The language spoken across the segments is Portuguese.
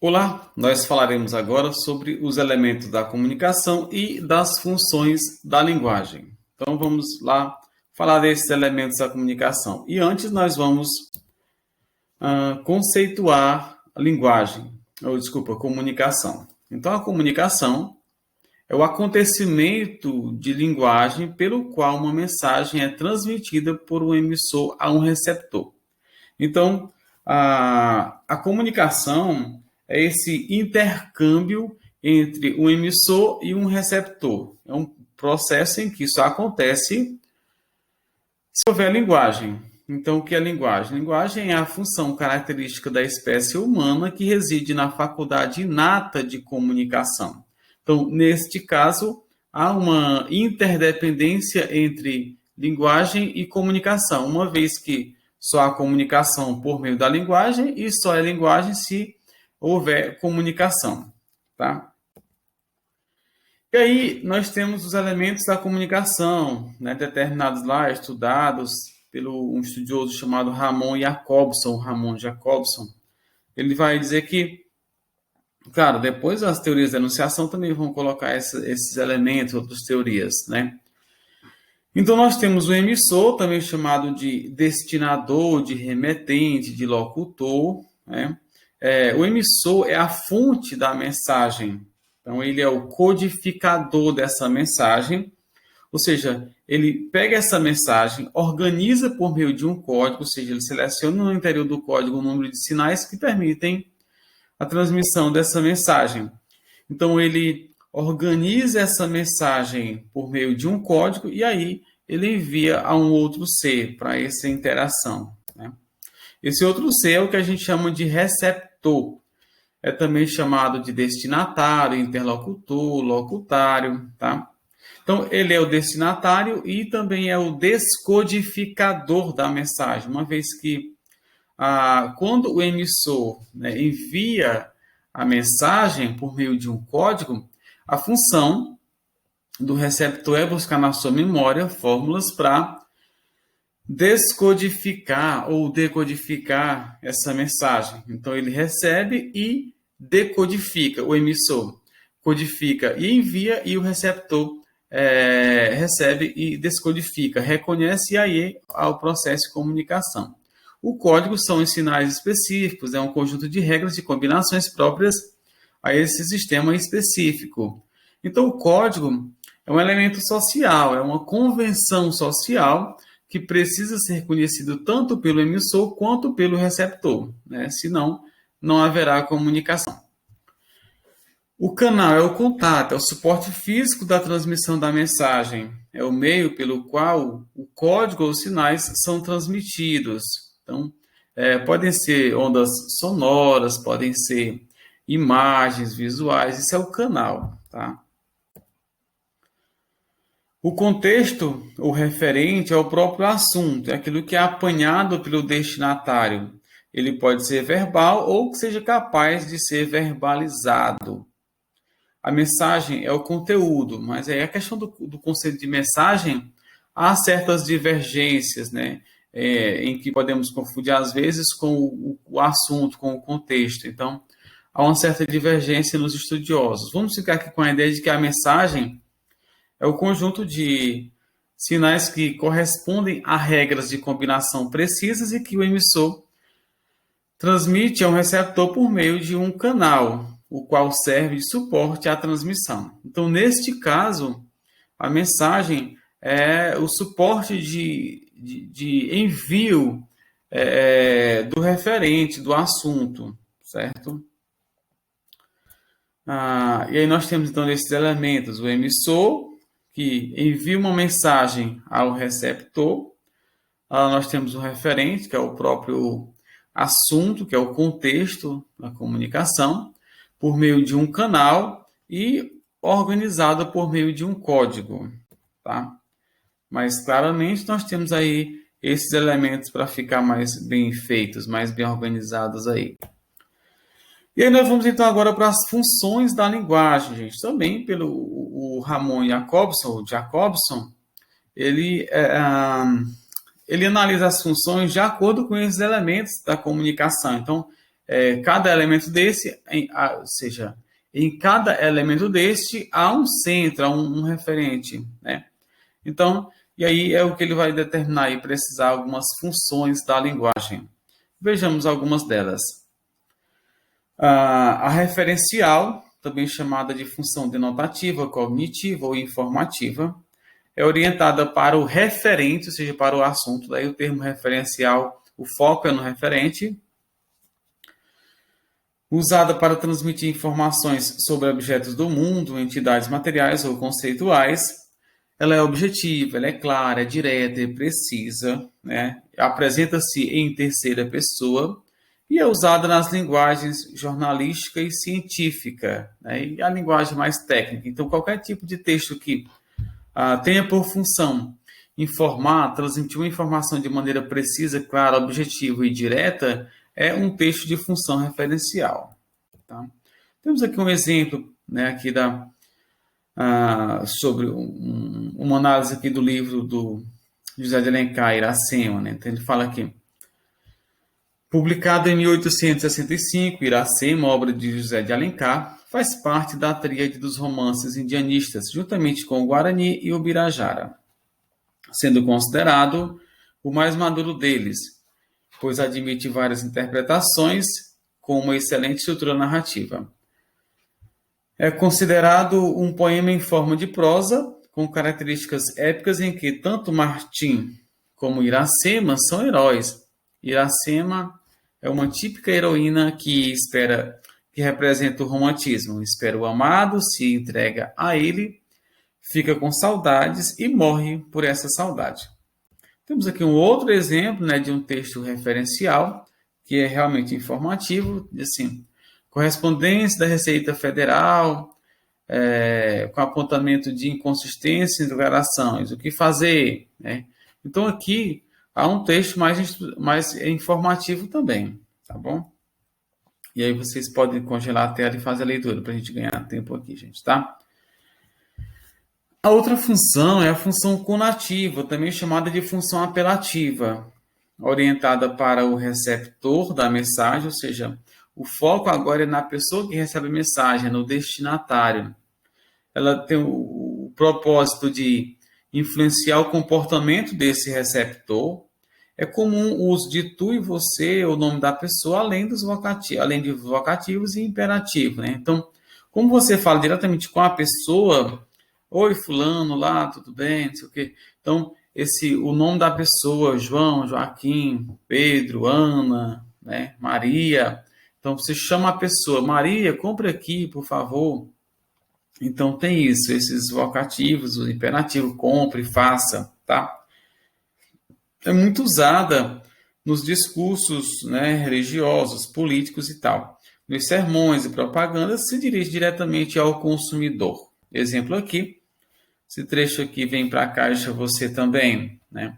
Olá, nós falaremos agora sobre os elementos da comunicação e das funções da linguagem. Então vamos lá falar desses elementos da comunicação. E antes nós vamos conceituar a linguagem, comunicação. Então a comunicação é o acontecimento de linguagem pelo qual uma mensagem é transmitida por um emissor a um receptor. Então a comunicação é esse intercâmbio entre um emissor e um receptor. É um processo em que isso acontece se houver linguagem. Então, o que é linguagem? Linguagem é a função característica da espécie humana que reside na faculdade inata de comunicação. Então, neste caso, há uma interdependência entre linguagem e comunicação, uma vez que só há comunicação por meio da linguagem e só é linguagem se houver comunicação, tá? E aí nós temos os elementos da comunicação, né, determinados lá, estudados pelo um estudioso chamado Ramon Jacobson. Ele vai dizer que, claro, depois as teorias da enunciação também vão colocar esses elementos, outras teorias, né? Então nós temos o emissor, também chamado de destinador, de remetente, de locutor, né? O emissor é a fonte da mensagem. Então, ele é o codificador dessa mensagem. Ou seja, ele pega essa mensagem, organiza por meio de um código, ou seja, ele seleciona no interior do código o número de sinais que permitem a transmissão dessa mensagem. Então, ele organiza essa mensagem por meio de um código e aí ele envia a um outro ser para essa interação, né? Esse outro ser é o que a gente chama de receptor. É também chamado de destinatário, interlocutor, locutário, tá? Então, ele é o destinatário e também é o descodificador da mensagem, uma vez que quando o emissor, né, envia a mensagem por meio de um código, a função do receptor é buscar na sua memória fórmulas para descodificar ou decodificar essa mensagem. Então, ele recebe e decodifica, o emissor codifica e envia, e o receptor recebe e descodifica, reconhece, e aí há o processo de comunicação. O código são os sinais específicos, é um conjunto de regras e combinações próprias a esse sistema específico. Então, o código é um elemento social, é uma convenção social que precisa ser conhecido tanto pelo emissor quanto pelo receptor, né? Senão, não haverá comunicação. O canal é o contato, é o suporte físico da transmissão da mensagem, é o meio pelo qual o código ou os sinais são transmitidos. Então, podem ser ondas sonoras, podem ser imagens visuais, isso é o canal, tá? O contexto, o referente, é o próprio assunto, é aquilo que é apanhado pelo destinatário. Ele pode ser verbal ou que seja capaz de ser verbalizado. A mensagem é o conteúdo, mas aí a questão do conceito de mensagem, há certas divergências, né? Em que podemos confundir, às vezes, com o assunto, com o contexto. Então, há uma certa divergência nos estudiosos. Vamos ficar aqui com a ideia de que a mensagem é o conjunto de sinais que correspondem a regras de combinação precisas e que o emissor transmite a um receptor por meio de um canal, o qual serve de suporte à transmissão. Então, neste caso, a mensagem é o suporte de envio do referente, do assunto, certo? E aí nós temos, então, esses elementos, o emissor, que envia uma mensagem ao receptor. Nós temos o referente, que é o próprio assunto, que é o contexto da comunicação, por meio de um canal e organizado por meio de um código, tá? Mas claramente nós temos aí esses elementos para ficar mais bem feitos, mais bem organizados aí. E aí nós vamos então agora para as funções da linguagem, gente. Também pelo o Ramon Jacobson, ele analisa as funções de acordo com esses elementos da comunicação. Então, cada elemento desse, ou seja, em cada elemento deste há um centro, há um referente, né? Então, e aí é o que ele vai determinar e precisar algumas funções da linguagem. Vejamos algumas delas. A referencial, também chamada de função denotativa, cognitiva ou informativa, é orientada para o referente, ou seja, para o assunto. Daí o termo referencial, o foco é no referente. Usada para transmitir informações sobre objetos do mundo, entidades materiais ou conceituais. Ela é objetiva, ela é clara, é direta, é precisa, né? Apresenta-se em terceira pessoa e é usada nas linguagens jornalística e científica, né? E a linguagem mais técnica. Então, qualquer tipo de texto que tenha por função informar, transmitir uma informação de maneira precisa, clara, objetiva e direta, é um texto de função referencial. Tá? Temos aqui um exemplo, né, aqui sobre uma análise aqui do livro do José de Alencar, Iracema. Né? Então ele fala aqui, publicado em 1865, Iracema, obra de José de Alencar, faz parte da tríade dos romances indianistas, juntamente com o Guarani e o Birajara, sendo considerado o mais maduro deles, pois admite várias interpretações com uma excelente estrutura narrativa. É considerado um poema em forma de prosa, com características épicas em que tanto Martim como Iracema são heróis. Iracema é uma típica heroína que representa o romantismo. Espera o amado, se entrega a ele, fica com saudades e morre por essa saudade. Temos aqui um outro exemplo, né, de um texto referencial, que é realmente informativo, assim, correspondência da Receita Federal, com apontamento de inconsistência em declarações, o que fazer, né? Então aqui há um texto mais informativo também, tá bom? E aí vocês podem congelar a tela e fazer a leitura para a gente ganhar tempo aqui, gente, tá? A outra função é a função conativa, também chamada de função apelativa, orientada para o receptor da mensagem, ou seja, o foco agora é na pessoa que recebe a mensagem, no destinatário. Ela tem o propósito de influenciar o comportamento desse receptor. É comum o uso de tu e você, o nome da pessoa, além de vocativos e imperativos, né? Então, como você fala diretamente com a pessoa, oi fulano lá, tudo bem, não sei o quê. Então, o nome da pessoa, João, Joaquim, Pedro, Ana, né, Maria. Então, você chama a pessoa, Maria, compre aqui, por favor. Então, tem isso, esses vocativos, o imperativo, compre, faça, tá? É muito usada nos discursos, né, religiosos, políticos e tal. Nos sermões e propagandas, se dirige diretamente ao consumidor. Exemplo aqui, esse trecho aqui vem para a caixa você também, né?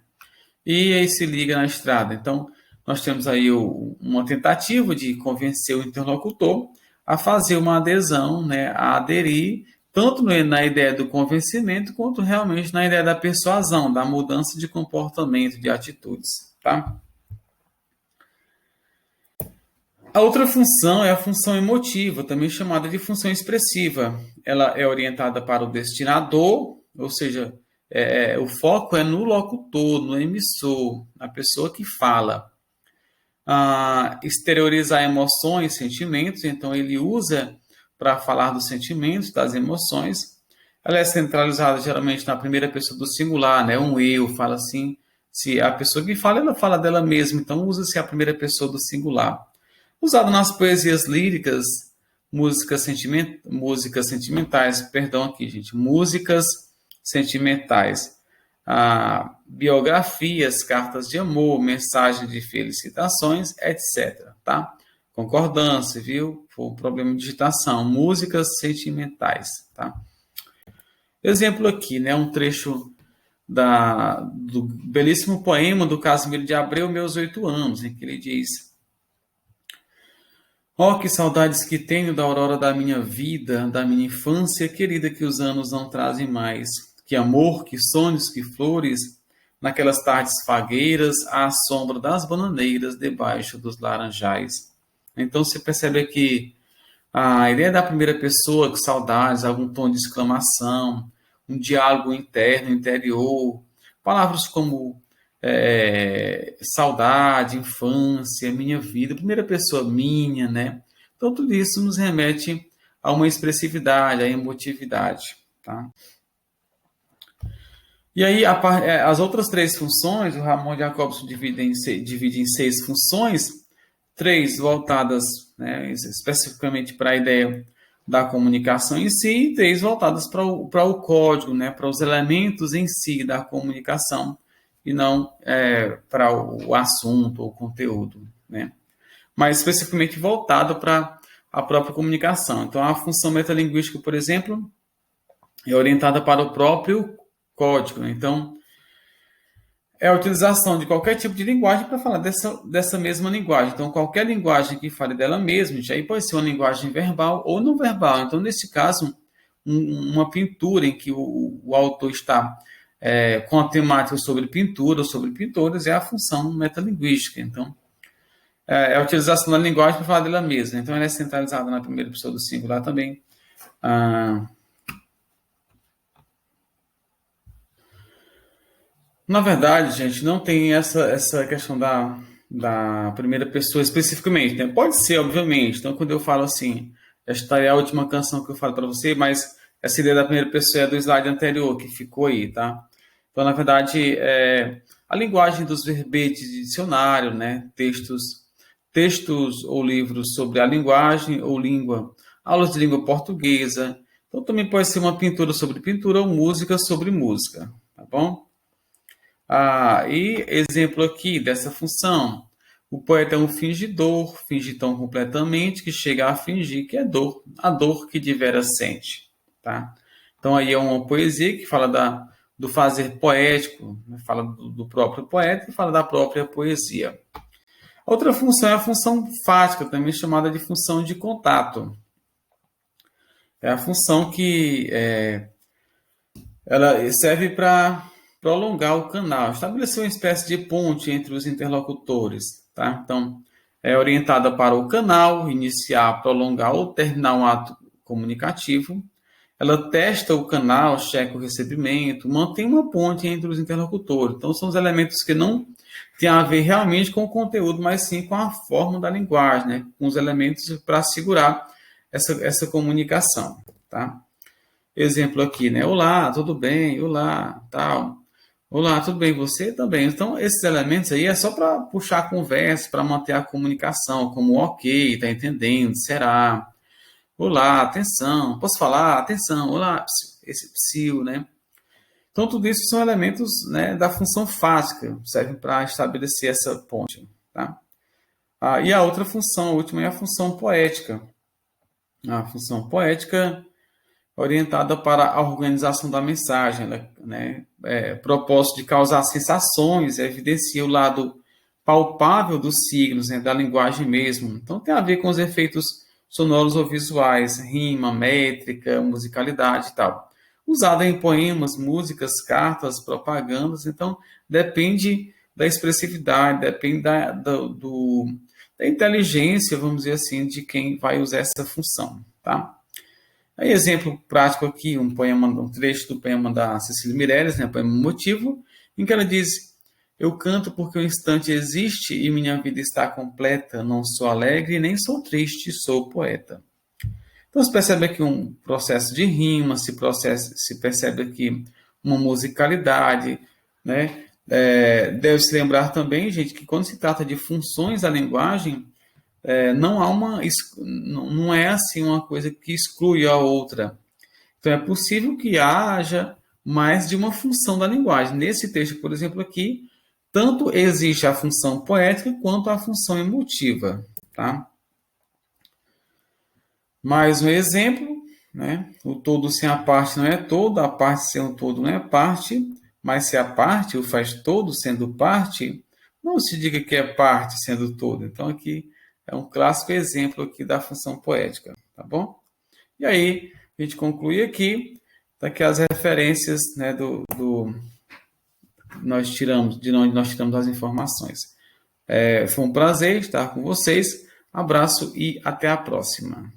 E aí se liga na estrada. Então, nós temos aí uma tentativa de convencer o interlocutor a fazer uma adesão, né, a aderir, tanto na ideia do convencimento, quanto realmente na ideia da persuasão, da mudança de comportamento, de atitudes, tá? A outra função é a função emotiva, também chamada de função expressiva. Ela é orientada para o destinador, ou seja, o foco é no locutor, no emissor, na pessoa que fala. Exteriorizar emoções, sentimentos, então ele usa para falar dos sentimentos, das emoções. Ela é centralizada geralmente na primeira pessoa do singular, né? Um eu, fala assim. Se a pessoa que fala, ela fala dela mesma, então usa-se a primeira pessoa do singular. Usado nas poesias líricas, músicas sentimentais, perdão aqui, gente, músicas sentimentais, biografias, cartas de amor, mensagens de felicitações, etc. Tá? Concordância, viu? Foi um problema de digitação. Músicas sentimentais. Tá? Exemplo aqui, né? Um trecho do belíssimo poema do Casimiro de Abreu, Meus 8 Anos, em que ele diz: oh, que saudades que tenho da aurora da minha vida, da minha infância querida que os anos não trazem mais. Que amor, que sonhos, que flores, naquelas tardes fagueiras, à sombra das bananeiras, debaixo dos laranjais. Então, você percebe aqui a ideia da primeira pessoa, que saudades, algum tom de exclamação, um diálogo interno, interior, palavras como saudade, infância, minha vida, primeira pessoa minha, né? Então, tudo isso nos remete a uma expressividade, a emotividade, tá? E aí, as outras três funções, o Ramon Jacobson divide em seis funções, três voltadas, né, especificamente para a ideia da comunicação em si, e três voltadas para o código, né, para os elementos em si da comunicação, e não para o assunto ou conteúdo, né? Mas especificamente voltado para a própria comunicação. Então, a função metalinguística, por exemplo, é orientada para o próprio código, né? Então, é a utilização de qualquer tipo de linguagem para falar dessa mesma linguagem. Então, qualquer linguagem que fale dela mesma, aí pode ser uma linguagem verbal ou não verbal. Então, nesse caso, uma pintura em que o autor está com a temática sobre pintura ou sobre pintores é a função metalinguística. Então, é a utilização da linguagem para falar dela mesma. Então, ela é centralizada na primeira pessoa do singular também. Na verdade, gente, não tem essa questão da primeira pessoa especificamente, né? Pode ser, obviamente. Então, quando eu falo assim, esta é a última canção que eu falo para você, mas essa ideia da primeira pessoa é do slide anterior, que ficou aí, tá? Então, na verdade, a linguagem dos verbetes de dicionário, né? Textos ou livros sobre a linguagem ou língua, aulas de língua portuguesa. Então, também pode ser uma pintura sobre pintura ou música sobre música, tá bom? E exemplo aqui dessa função. O poeta é um fingidor, finge tão completamente que chega a fingir que é dor, a dor que de veras sente. Tá? Então aí é uma poesia que fala do fazer poético, né? Fala do próprio poeta e fala da própria poesia. Outra função é a função fática, também chamada de função de contato. É a função que ela serve para prolongar o canal, estabelecer uma espécie de ponte entre os interlocutores, tá? Então, é orientada para o canal, iniciar, prolongar ou terminar um ato comunicativo. Ela testa o canal, checa o recebimento, mantém uma ponte entre os interlocutores. Então, são os elementos que não têm a ver realmente com o conteúdo, mas sim com a forma da linguagem, né? Com os elementos para assegurar essa comunicação, tá? Exemplo aqui, né? Olá, tudo bem? Olá, tal. Olá, tudo bem? Você também. Então, esses elementos aí é só para puxar a conversa, para manter a comunicação, como ok, tá entendendo, será? Olá, atenção, posso falar? Atenção, olá, esse psil, né? Então, tudo isso são elementos, né, da função fática, servem para estabelecer essa ponte, tá? E a outra função, a última, é a função poética. A função poética orientada para a organização da mensagem, né? Propósito de causar sensações, evidencia o lado palpável dos signos, né, da linguagem mesmo. Então, tem a ver com os efeitos sonoros ou visuais, rima, métrica, musicalidade e tal. Usada em poemas, músicas, cartas, propagandas. Então, depende da expressividade, depende da inteligência, vamos dizer assim, de quem vai usar essa função, tá? Aí, exemplo prático aqui, um trecho do poema da Cecília Meirelles, né, poema Motivo, em que ela diz: eu canto porque o instante existe e minha vida está completa, não sou alegre nem sou triste, sou poeta. Então, se percebe aqui um processo de rima, se percebe aqui uma musicalidade, né? Deve-se lembrar também, gente, que quando se trata de funções da linguagem, não é assim uma coisa que exclui a outra. Então é possível que haja mais de uma função da linguagem. Nesse texto, por exemplo, aqui, tanto existe a função poética quanto a função emotiva, tá? Mais um exemplo, né? O todo sem a parte não é todo, a parte sem o todo não é parte, mas se a parte o faz todo sendo parte, não se diga que é parte sendo todo. Então aqui é um clássico exemplo aqui da função poética, tá bom? E aí, a gente conclui aqui, daqui as referências, né, de onde nós tiramos as informações. Foi um prazer estar com vocês. Abraço e até a próxima.